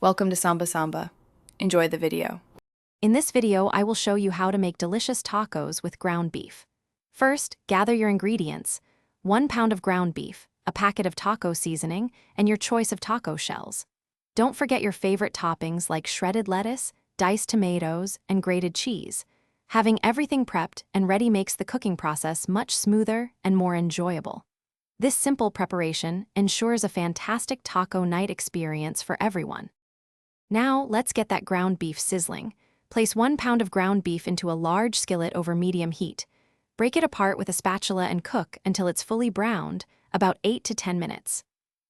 Welcome to Samba Samba. Enjoy the video. In this video, I will show you how to make delicious tacos with ground beef. First, gather your ingredients: 1 pound of ground beef, a packet of taco seasoning, and your choice of taco shells. Don't forget your favorite toppings like shredded lettuce, diced tomatoes, and grated cheese. Having everything prepped and ready makes the cooking process much smoother and more enjoyable. This simple preparation ensures a fantastic taco night experience for everyone. Now, let's get that ground beef sizzling. Place 1 pound of ground beef into a large skillet over medium heat. Break it apart with a spatula and cook until it's fully browned, about 8 to 10 minutes.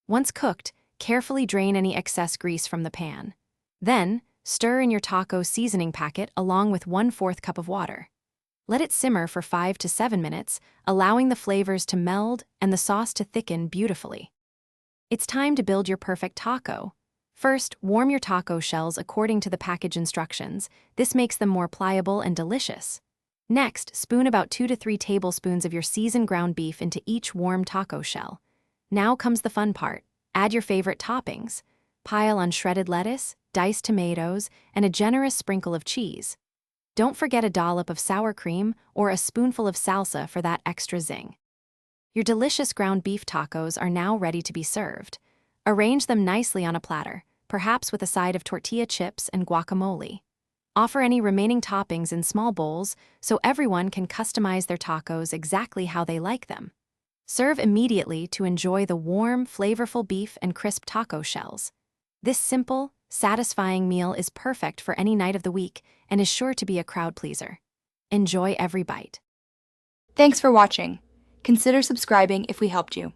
Once cooked, carefully drain any excess grease from the pan. Then, stir in your taco seasoning packet along with 1/4 cup of water. Let it simmer for 5 to 7 minutes, allowing the flavors to meld and the sauce to thicken beautifully. It's time to build your perfect taco. First, warm your taco shells according to the package instructions. This makes them more pliable and delicious. Next, spoon about 2 to 3 tablespoons of your seasoned ground beef into each warm taco shell. Now comes the fun part. Add your favorite toppings. Pile on shredded lettuce, diced tomatoes, and a generous sprinkle of cheese. Don't forget a dollop of sour cream or a spoonful of salsa for that extra zing. Your delicious ground beef tacos are now ready to be served. Arrange them nicely on a platter, perhaps with a side of tortilla chips and guacamole. Offer any remaining toppings in small bowls so everyone can customize their tacos exactly how they like them. Serve immediately to enjoy the warm, flavorful beef and crisp taco shells. This simple, satisfying meal is perfect for any night of the week and is sure to be a crowd pleaser. Enjoy every bite. Thanks for watching. Consider subscribing if we helped you.